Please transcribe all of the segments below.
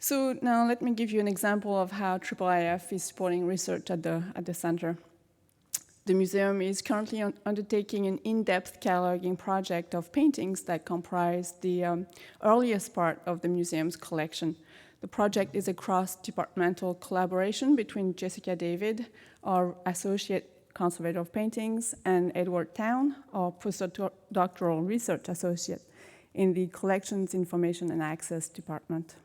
So now let me give you an example of how IIIF is supporting research at the center. The museum is currently undertaking an in-depth cataloging project of paintings that comprise the earliest part of the museum's collection. The project is a cross-departmental collaboration between Jessica David, our Associate Conservator of Paintings, and Edward Town, our postdoctoral research associate in the Collections, Information and Access Department.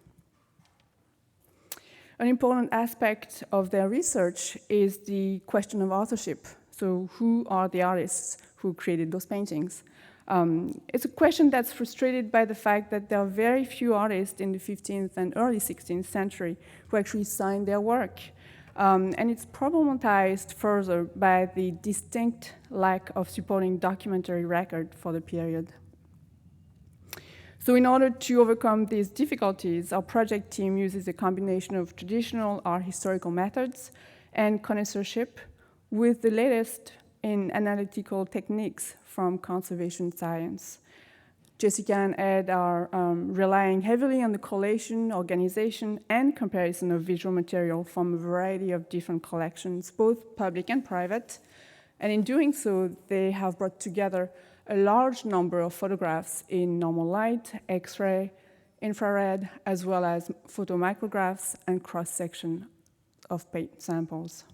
An important aspect of their research is the question of authorship. So who are the artists who created those paintings? It's a question that's frustrated by the fact that there are very few artists in the 15th and early 16th century who actually signed their work. And it's problematized further by the distinct lack of supporting documentary record for the period. So in order to overcome these difficulties, our project team uses a combination of traditional art historical methods and connoisseurship with the latest in analytical techniques from conservation science. Jessica and Ed are relying heavily on the collation, organization, and comparison of visual material from a variety of different collections, both public and private. And in doing so, they have brought together a large number of photographs in normal light, X-ray, infrared, as well as photomicrographs and cross-section of paint samples.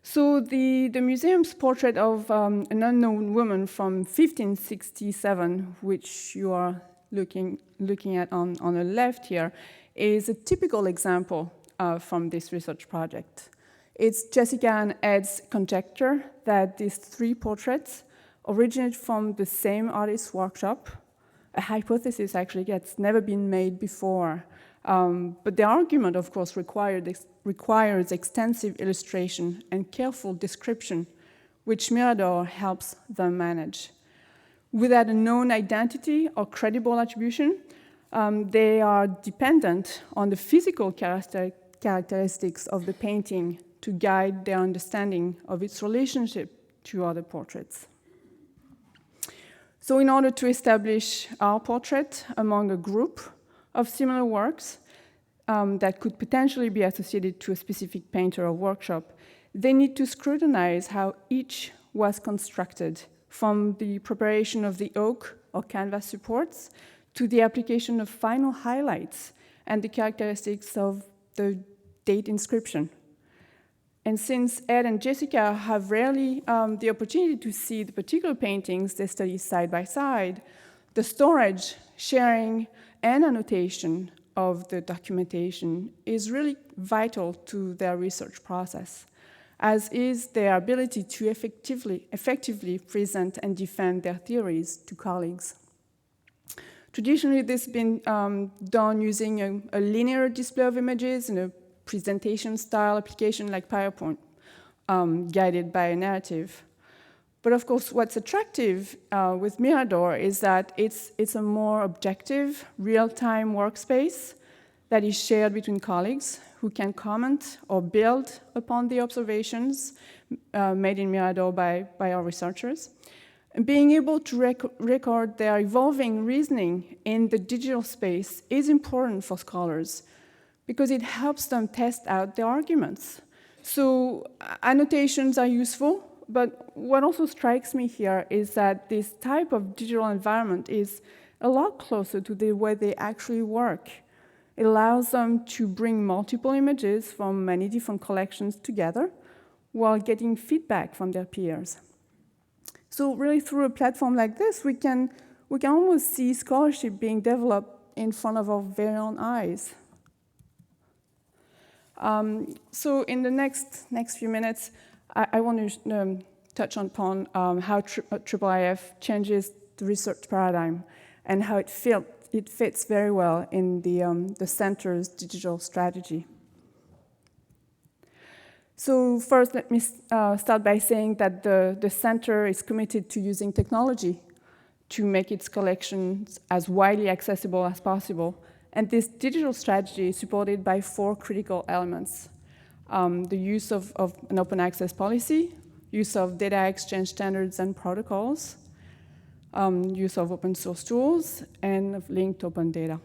So the museum's portrait of an unknown woman from 1567, which you are looking at on the left here, is a typical example from this research project. It's Jessica and Ed's conjecture that these three portraits originate from the same artist's workshop, a hypothesis actually that's never been made before. But the argument, of course, requires extensive illustration and careful description, which Mirador helps them manage. Without a known identity or credible attribution, they are dependent on the physical characteristics of the painting to guide their understanding of its relationship to other portraits. So in order to establish our portrait among a group of similar works that could potentially be associated to a specific painter or workshop, they need to scrutinize how each was constructed, from the preparation of the oak or canvas supports to the application of final highlights and the characteristics of the date inscription. And since Ed and Jessica have rarely the opportunity to see the particular paintings they study side by side, the storage, sharing, and annotation of the documentation is really vital to their research process, as is their ability to effectively present and defend their theories to colleagues. Traditionally, this has been done using a linear display of images in a presentation style application like PowerPoint, guided by a narrative. But of course, what's attractive with Mirador is that it's a more objective, real-time workspace that is shared between colleagues who can comment or build upon the observations made in Mirador by our researchers. And being able to record their evolving reasoning in the digital space is important for scholars because it helps them test out their arguments. So annotations are useful, but what also strikes me here is that this type of digital environment is a lot closer to the way they actually work. It allows them to bring multiple images from many different collections together while getting feedback from their peers. So really through a platform like this, we can almost see scholarship being developed in front of our very own eyes. So in the next few minutes, I want to touch upon how IIIF changes the research paradigm and how it fits very well in the center's digital strategy. So first, let me start by saying that the center is committed to using technology to make its collections as widely accessible as possible. And this digital strategy is supported by 4 critical elements. The use of an open access policy, use of data exchange standards and protocols, use of open source tools, and of linked open data.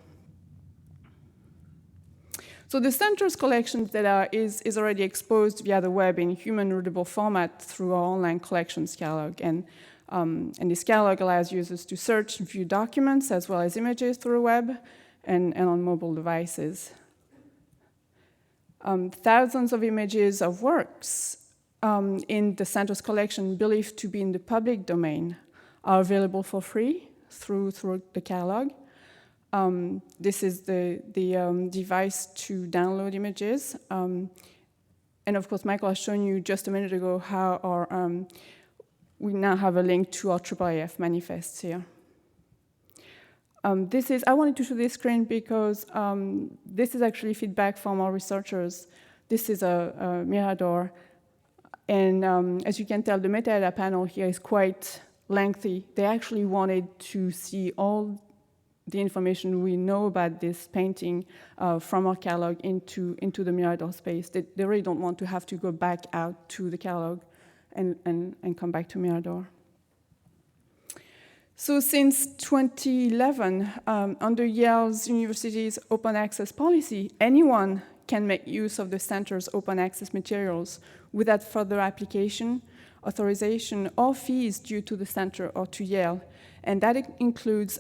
So the center's collections data is already exposed via the web in human-readable format through our online collections catalog. And this catalog allows users to search and view documents as well as images through the web and on mobile devices. Thousands of images of works in the center's collection believed to be in the public domain are available for free through the catalog. This is the device to download images. And of course, Michael has shown you just a minute ago how we now have a link to our IIIF manifests here. I wanted to show this screen because this is actually feedback from our researchers. This is a Mirador. And as you can tell, the metadata panel here is quite lengthy. They actually wanted to see all the information we know about this painting from our catalog into the Mirador space. They really don't want to have to go back out to the catalog and come back to Mirador. So since 2011, under Yale's University's open access policy, anyone can make use of the center's open access materials without further application, authorization, or fees due to the center or to Yale. And that includes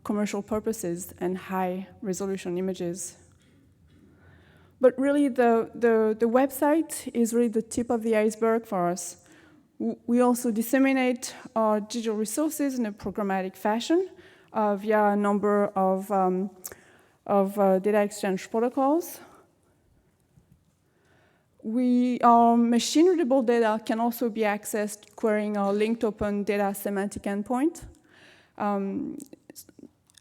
commercial purposes and high-resolution images. But really, the website is really the tip of the iceberg for us. We also disseminate our digital resources in a programmatic fashion via a number of data exchange protocols. Our machine-readable data can also be accessed querying our linked open data semantic endpoint.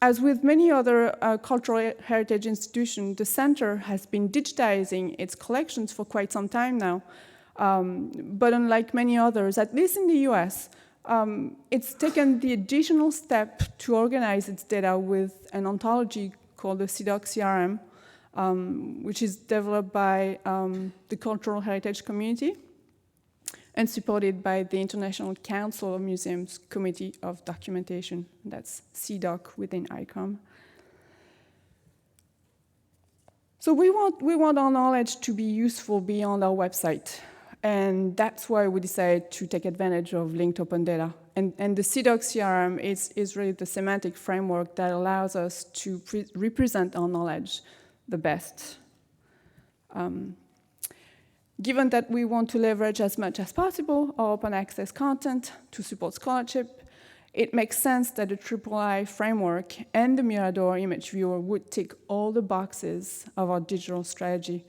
As with many other cultural heritage institutions, the center has been digitizing its collections for quite some time now. But unlike many others, at least in the US, it's taken the additional step to organize its data with an ontology called the CDOC CRM, which is developed by the cultural heritage community and supported by the International Council of Museums Committee of Documentation. That's CDOC within ICOM. So we want our knowledge to be useful beyond our website. And that's why we decided to take advantage of linked open data. And the CDOC CRM is really the semantic framework that allows us to represent our knowledge the best. Given that we want to leverage as much as possible our open access content to support scholarship, it makes sense that the IIIF framework and the Mirador image viewer would tick all the boxes of our digital strategy.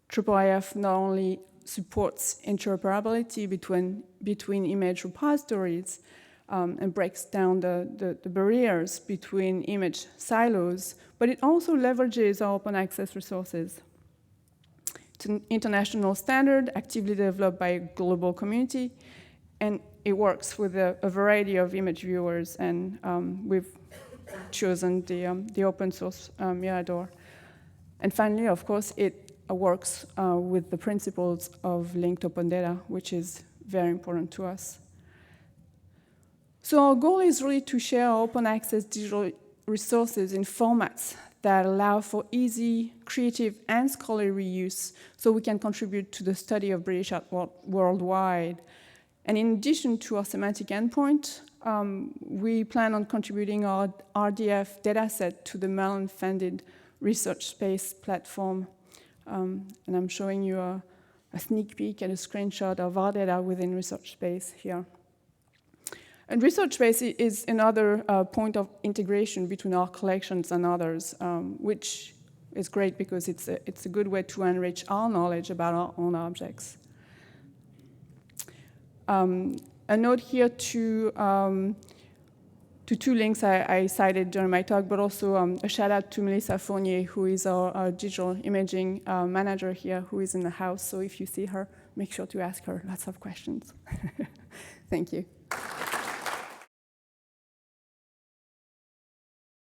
IIIF not only supports interoperability between image repositories and breaks down the barriers between image silos, but it also leverages our open access resources. It's an international standard actively developed by a global community, and it works with a variety of image viewers, and we've chosen the open source Mirador. And finally, of course, it works with the principles of linked open data, which is very important to us. So our goal is really to share our open access digital resources in formats that allow for easy, creative, and scholarly use so we can contribute to the study of British art worldwide. And in addition to our semantic endpoint, we plan on contributing our RDF dataset to the Mellon-funded research space platform. And I'm showing you a sneak peek and a screenshot of our data within research space here. And research space is another point of integration between our collections and others, which is great because it's a good way to enrich our knowledge about our own objects. A note here to two links I cited during my talk, but also a shout out to Melissa Fournier, who is our digital imaging manager here, who is in the house. So if you see her, make sure to ask her lots of questions. Thank you.